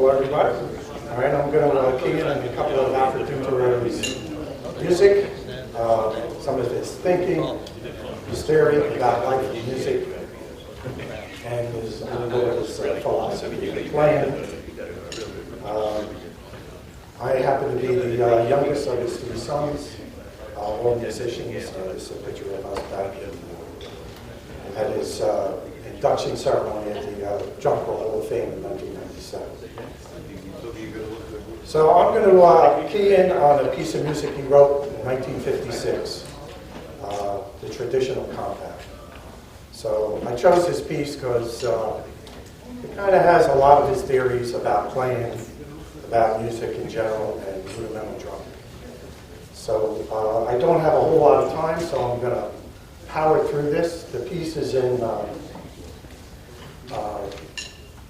Hello, everybody. All right, I'm going to key in on a couple of Alfred Terreri's music, some of his thinking, his theory about life and music, and his philosophy of playing. I happen to be the youngest of his three sons, all musicians. This is a picture of us back at his induction ceremony at the Drum Corps Hall of Fame in 1997. So I'm going to key in on a piece of music he wrote in 1956, the traditional compact. So I chose this piece because it kind of has a lot of his theories about playing, about music in general, and rudimental drumming. So I don't have a whole lot of time, so I'm going to power through this. The piece is in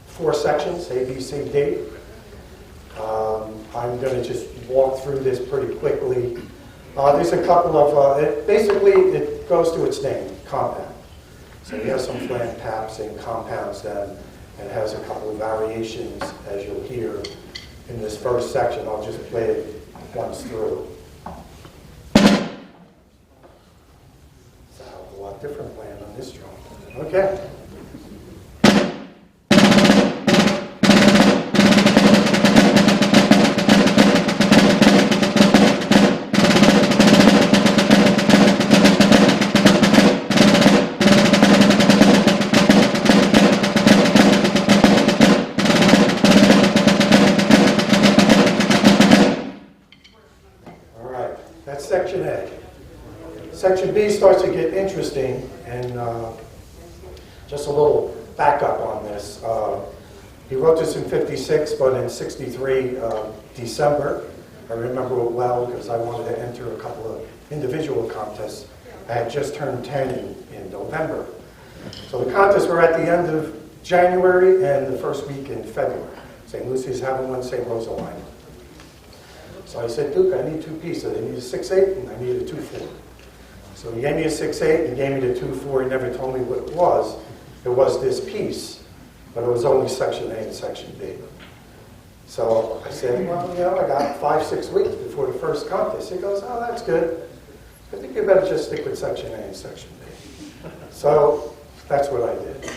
4 sections, A, B, C, D. I'm going to just walk through this pretty quickly. There's a couple of, basically it goes to its name, compound. So he has some flat taps and compounds then, and has a couple of variations, as you'll hear in this first section. I'll just play it once through. It's a lot different playing on this drum. Okay. That's section A. Section B starts to get interesting, and just a little backup on this. He wrote this in 56, but in 63, December, I remember it well because I wanted to enter a couple of individual contests. I had just turned 10 in November. So the contests were at the end of January and the first week in February. St. Lucy's having one, St. Rosalina. So I said, Duke, I need 2 pieces. I need a 6/8 and I need a 2/4. So he gave me a 6/8, he gave me the 2/4. He never told me what it was. It was this piece, but it was only section A and section B. So I said, well, you know, I got 5-6 weeks before the first contest. He goes, oh, that's good. I think you better just stick with section A and section B. So that's what I did.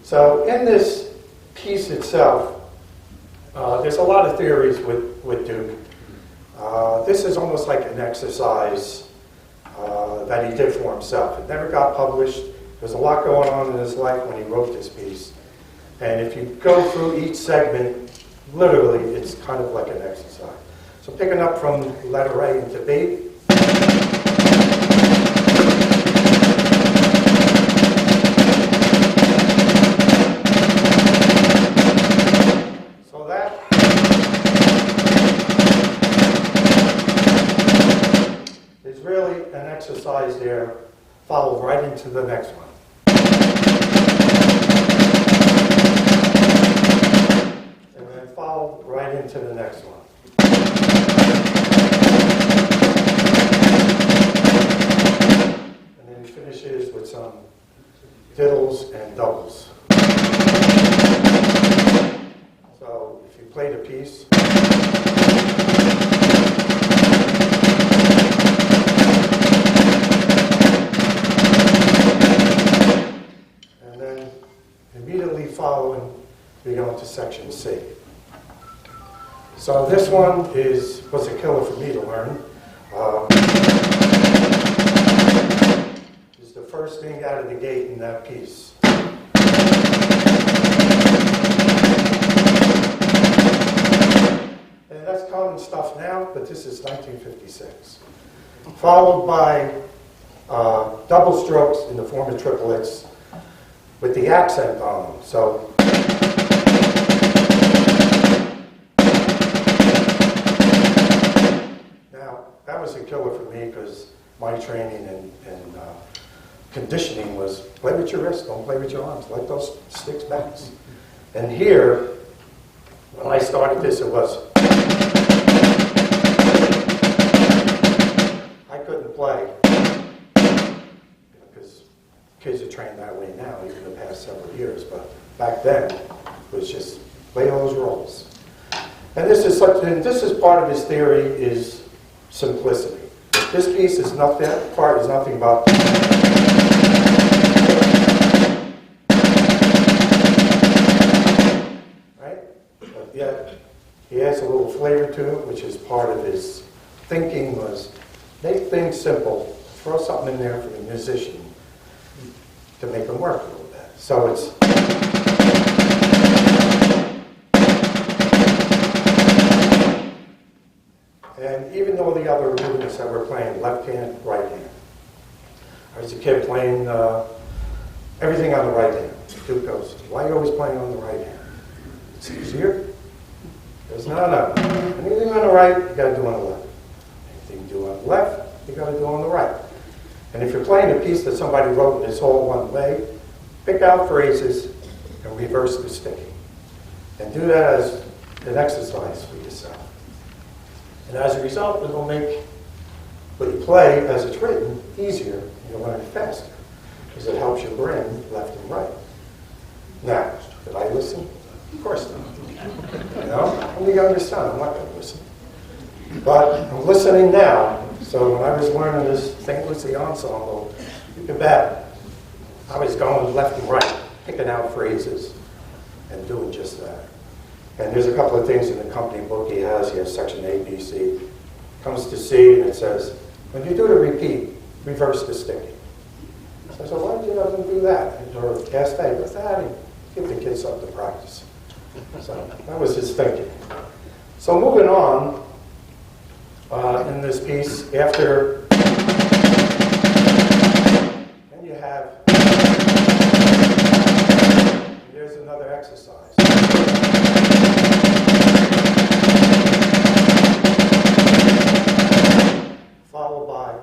So in this piece itself, there's a lot of theories with Duke. This is almost like an exercise that he did for himself. It never got published. There's a lot going on in his life when he wrote this piece. And if you go through each segment, literally, it's kind of like an exercise. So picking up from letter A into B. Really an exercise there, follow right into the next one. And then follow right into the next one. And then he finishes with some fiddles and doubles. So if you play the piece, immediately following, we go into section C. So this one was a killer for me to learn. It's the first thing out of the gate in that piece. And that's common stuff now, but this is 1956. Followed by double strokes in the form of triplets, with the accent on them. So now that was a killer for me because my training and conditioning was play with your wrist, don't play with your arms, let those sticks bounce. And here, when I started this, it was I couldn't play. Kids are trained that way now, even the past several years, but back then, it was just play those roles. And this is part of his theory is simplicity. This piece is not, that part is nothing but right? But yet he has a little flavor to it, which is part of his thinking was make things simple, throw something in there for the musician to make them work a little bit. So it's and even though the other movements that we're playing, left hand, right hand. I was a kid playing everything on the right hand. Duke goes, why are you always playing on the right hand? It's easier. He goes, no. Anything on the right, you got to do on the left. Anything you do on the left, you got to do on the right. And if you're playing a piece that somebody wrote in his whole one way, pick out phrases and reverse the sticking. And do that as an exercise for yourself. And as a result, it will make what you play as it's written easier and you'll learn it faster because it helps your brain left and right. Now, did I listen? Of course not. You know, I'm the youngest son, I'm not going to listen. But I'm listening now, so when I was learning this St. Lucie ensemble, you can bet I was going left and right, picking out phrases and doing just that. And there's a couple of things in the company book he has section A, B, C. Comes to C and it says, when you do the repeat, reverse the sticking. So I said, why did you let them do that? Or asked Dave, what's that? And give the kids something to practice. So that was his thinking. So moving on, in this piece, after, then you have, there's another exercise. Followed by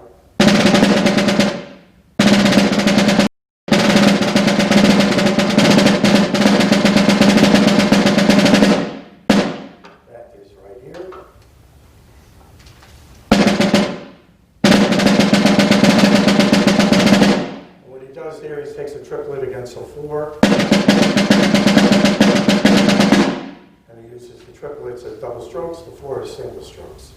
that is right here. And what he does there is takes a triplet against a 4 and he uses the triplets as double strokes, the 4 as single strokes.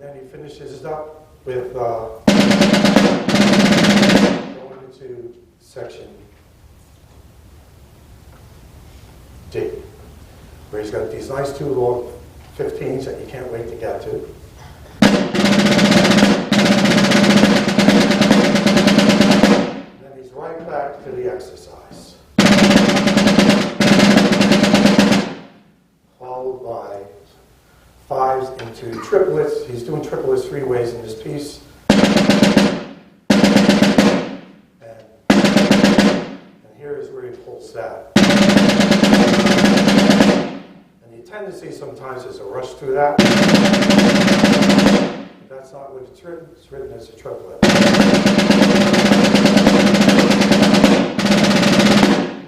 Then he finishes it up with going into section D, where he's got these nice 2 long 15s that you can't wait to get to. And then he's right back to the exercise, followed by 5s into triplets. He's doing triplets 3 ways in this piece. And here is where he pulls that. And the tendency sometimes is to rush through that. But that's not what it's written. It's written as a triplet. And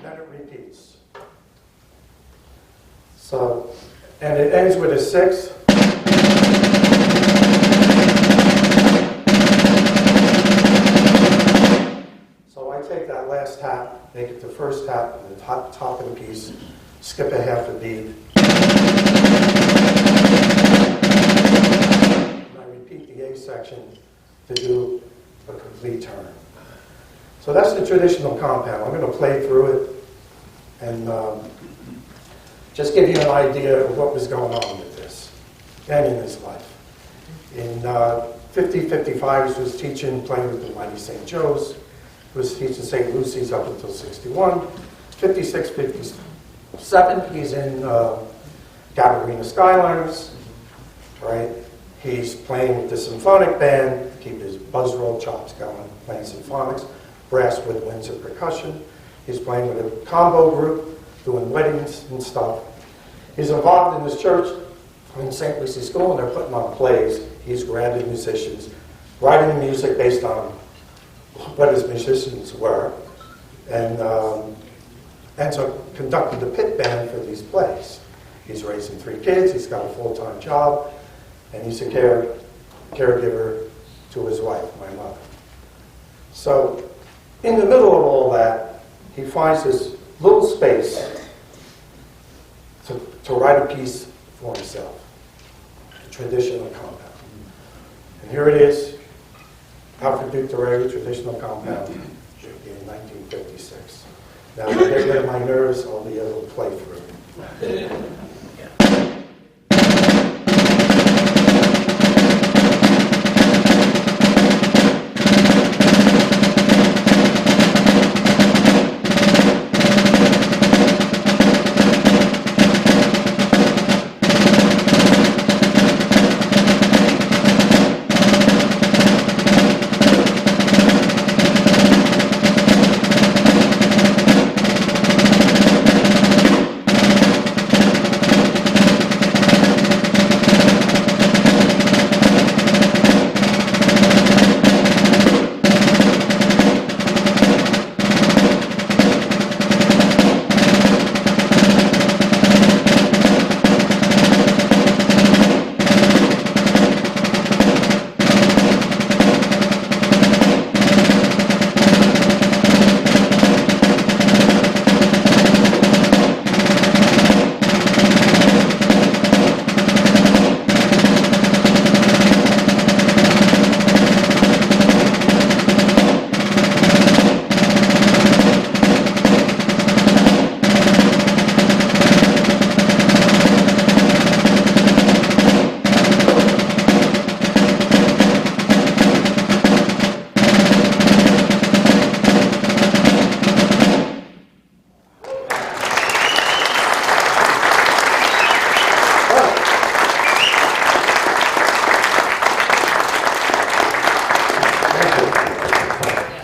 then it repeats. So, and it ends with a 6. So I take that last tap, make it the first tap, and the top of the piece, skip a half a beat. And I repeat the A section to do a complete turn. So that's the traditional compound. I'm going to play through it and just give you an idea of what was going on with this and in his life. In 50-55, he was teaching, playing with the Mighty St. Joe's. He was teaching St. Lucie's up until 61. 56-57, he's in Gabarina Skyliners, right? He's playing with the symphonic band to keep his buzz roll chops going, playing symphonics, brass woodwinds and percussion. He's playing with a combo group, doing weddings and stuff. He's involved in this church in St. Lucie School, and they're putting on plays. He's grabbing musicians, writing music based on what his musicians were, and so conducted the pit band for these plays. He's raising 3 kids, he's got a full-time job, and he's a caregiver to his wife, my mother. So, in the middle of all that, he finds this little space to write a piece for himself, a traditional compound. And here it is, Alfred Duke Terreri, traditional compound, in 1956. Now, to get rid of my nerves, I'll be able to play through.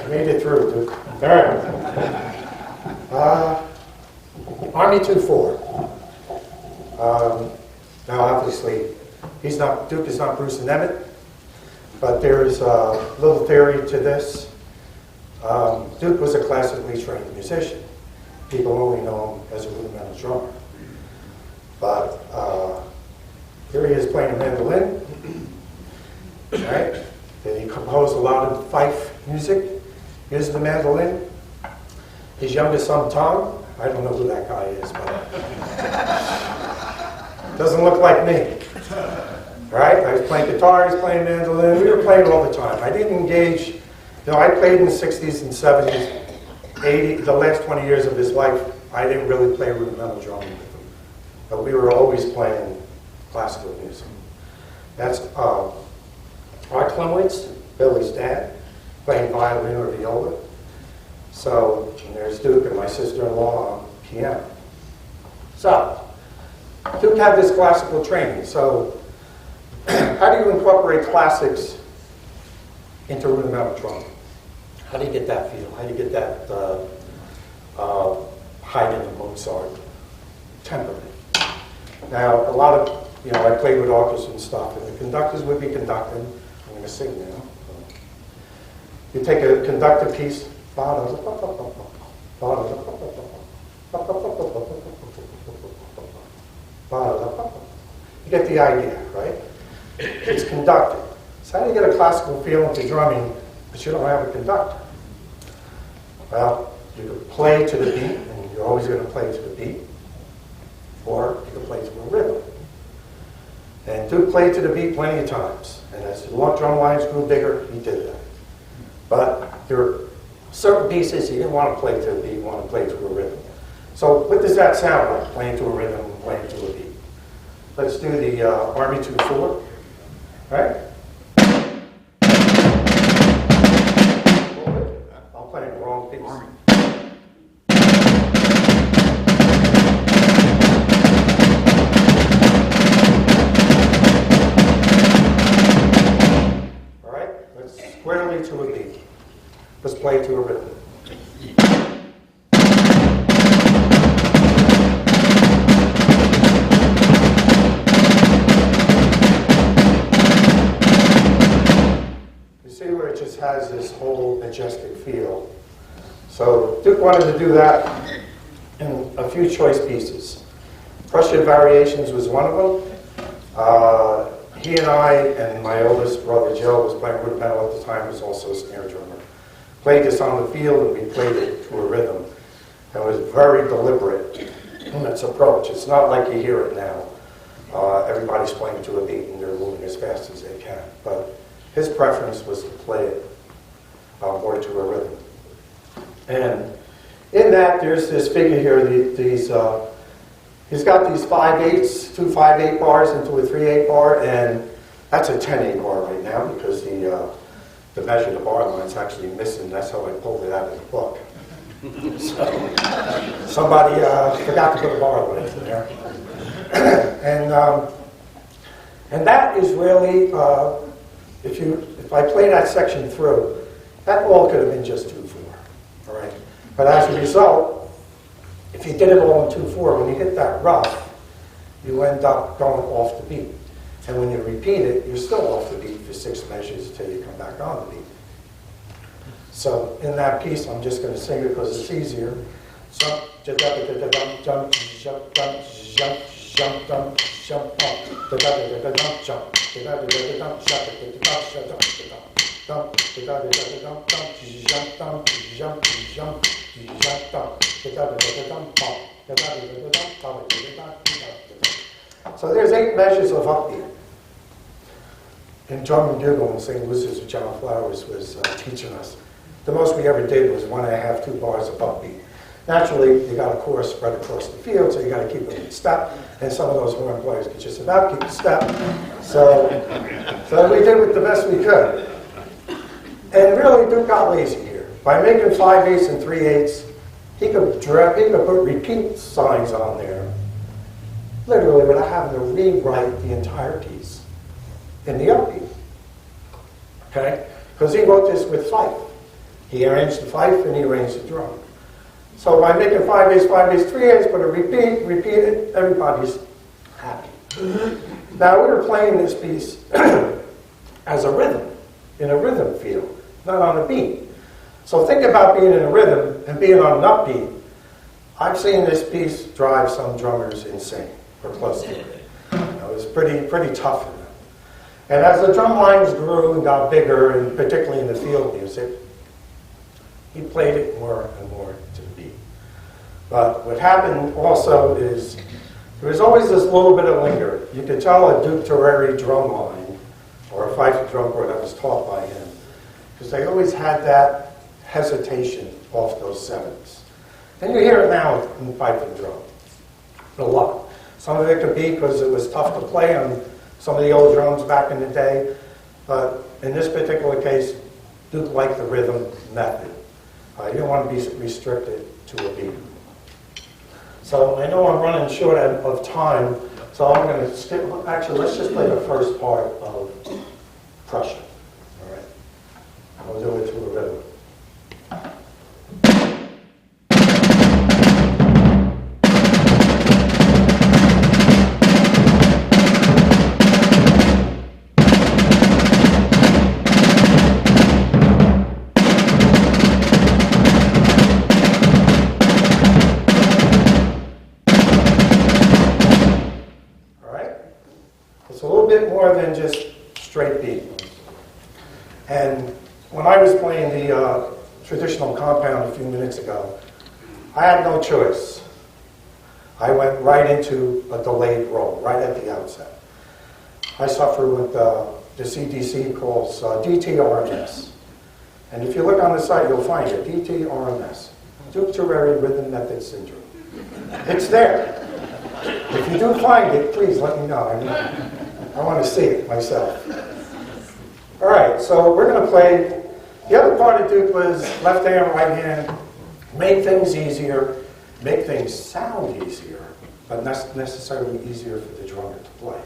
Made it through, Duke. All right. Army 2-4. Now, obviously, Duke is not Bruce and Emmett, but there is a little theory to this. Duke was a classically trained musician. People only know him as a rudimental drummer. But here he is playing a mandolin, right? Then he composed a lot of fife music. Here's the mandolin. His youngest son, Tom, I don't know who that guy is, but doesn't look like me. Right? I was playing guitar, he was playing mandolin. We were playing all the time. I didn't engage, I played in the 60s and 70s, 80s, the last 20 years of his life, I didn't really play rudimental drumming with him. But we were always playing classical music. That's Art Klimowitz, Billy's dad, playing violin or viola. So, and there's Duke and my sister-in-law on piano. So, Duke had this classical training. So, how do you incorporate classics into rudimental drumming? How do you get that feel? How do you get that Haydn and Mozart temperament? Now, a lot of, I played with orchestras and stuff, and the conductors would be conducting. I'm going to sing now. You take a conductor piece, you get the idea, right? It's conducted. So how do you get a classical feel into drumming, but you don't have a conductor? Well, you could play to the beat, and you're always going to play to the beat, or you can play to a rhythm. And Duke played to the beat plenty of times, and as the drum lines grew bigger, he did that. But there are certain pieces he didn't want to play to a beat, he wanted to play to a rhythm. So what does that sound like, playing to a rhythm and playing to a beat? Let's do the Army 2-4, right? I'll play the wrong piece. All right, let's squarely to a beat. Let's play to a rhythm. You see where it just has this whole majestic feel. So Duke wanted to do that in a few choice pieces. Prussian Variations was one of them. He and I and my oldest brother Joe was playing rudimental at the time, was also a snare drummer. Played this on the field and we played it to a rhythm. and was very deliberate in its approach. It's not like you hear it now. Everybody's playing to a beat and they're moving as fast as they can. But his preference was to play it more to a rhythm. And in that, there's this figure here. He's got these 5/8s, two 5/8 bars into a 3/8 bar, and that's a 10/8 bar right now because the measure of the bar line's actually missing. That's how I pulled it out of the book. So somebody forgot to put a bar line in there. And that is really, if I play that section through, that all could have been just 2/4, all right? But as a result, if you did it all in 2/4, when you hit that rough, you end up going off the beat. And when you repeat it, you're still off the beat for 6 measures until you come back on the beat. So in that piece, I'm just going to sing it because it's easier. Jump, jump, jump, jump, jump, jump, jump, jump, jump, so there's 8 measures of upbeat. In drum and bugle in St. Lucy's, which John Flowers was teaching us, the most we ever did was 1.5, 2 bars of upbeat. Naturally, you got a chorus spread across the field, so you got to keep them in step. And some of those horn players could just about keep the step. So we did it the best we could. And really, Duke got lazy here. By making 5/8s and 3/8s, he could put repeat signs on there, literally without having to rewrite the entire piece in the upbeat. Okay? Because he wrote this with fife. He arranged the fife and he arranged the drum. So by making 5/8s, 5/8s, 3/8s, but a repeat it, everybody's happy. Now we were playing this piece as a rhythm, in a rhythm feel, not on a beat. So think about being in a rhythm and being on an upbeat. I've seen this piece drive some drummers insane, or close to it. It was pretty tough for them. And as the drum lines grew and got bigger, and particularly in the field music, he played it more and more to the beat. But what happened also is there was always this little bit of linger. You could tell a Duke Terreri drum line or a fife drum corps that was taught by him, because they always had that hesitation off those 7s. And you hear it now in fife and drum a lot. Some of it could be because it was tough to play on some of the old drums back in the day, but in this particular case, Duke liked the rhythm method. You don't want to be restricted to a beat. So I know I'm running short of time, so I'm going to skip. Actually, let's just play the first part of Prussia. All right? I'll do it to a rhythm. More than just straight beat. And when I was playing the traditional compound a few minutes ago, I had no choice. I went right into a delayed roll, right at the outset. I suffer with the CDC calls DTRMS. And if you look on the site, you'll find it, DTRMS, Duke Terreri Rhythm Method Syndrome. It's there. If you do find it, please let me know. I want to see it myself. All right, so we're going to play. The other part of Duke was left hand, right hand, make things easier, make things sound easier, but not necessarily easier for the drummer to play.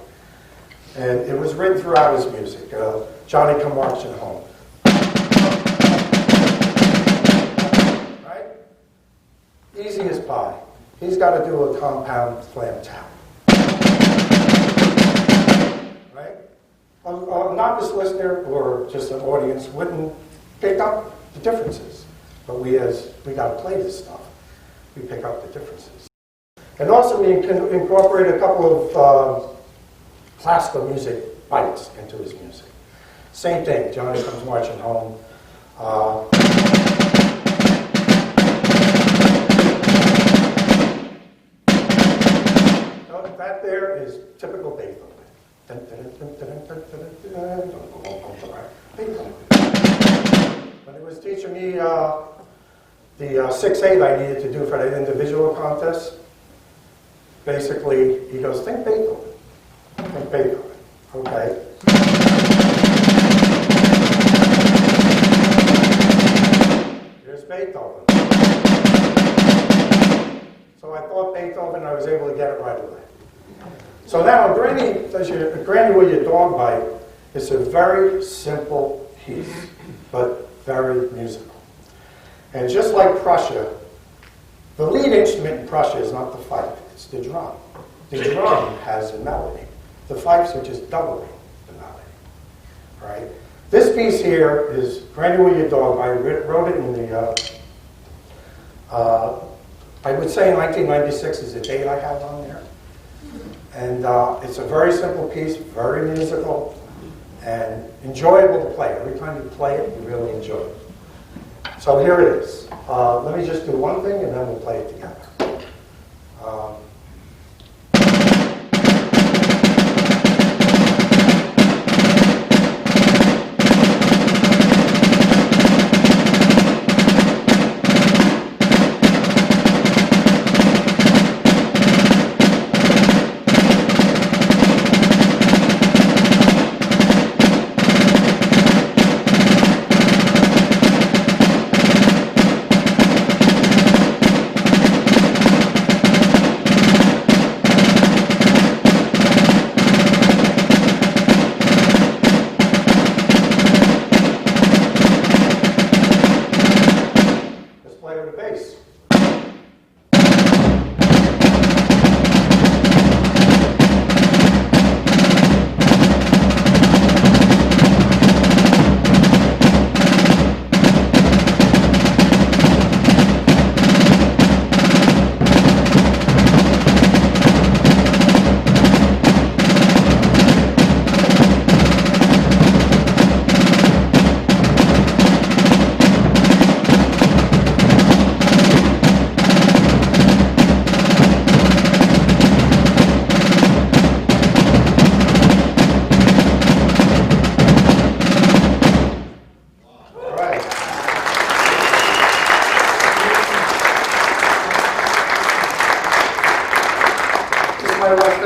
And it was written throughout his music. Johnny Come Marching Home. Right? Easy as pie. He's got to do a compound flam tap. Right? A novice listener or just an audience wouldn't pick up the differences. But we got to play this stuff. We pick up the differences. And also we can incorporate a couple of classical music bites into his music. Same thing, Johnny Comes Marching Home. That there is typical Beethoven. When he was teaching me the 6/8 I needed to do for that individual contest, basically he goes, think Beethoven. Think Beethoven. Okay. Here's Beethoven. So I thought Beethoven, I was able to get it right away. So now, Granny with your dog bite is a very simple piece, but very musical. And just like Prussia, the lead instrument in Prussia is not the fife, it's the drum. The drum has a melody. The fifes are just doubling the melody. Right? This piece here is Granny with your dog. I wrote it in the, I would say 1996 is the date I have on there. And it's a very simple piece, very musical, and enjoyable to play. Every time you play it, you really enjoy it. So here it is. Let me just do one thing, and then we'll play it together.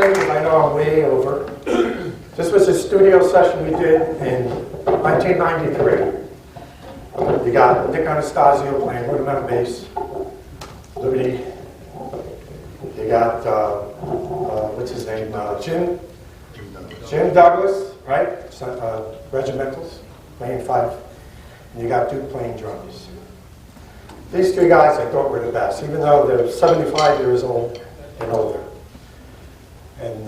I know I'm way over. This was a studio session we did in 1993. You got Nick Anastasio playing rudimental bass, Liberty. You got, what's his name, Jim Douglas, right? Regimentals, playing fife. And you got Duke playing drums. These three guys I thought were the best, even though they're 75 years old and older. And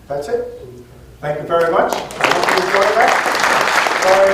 that's it. Thank you very much. I hope you enjoyed that. Sorry.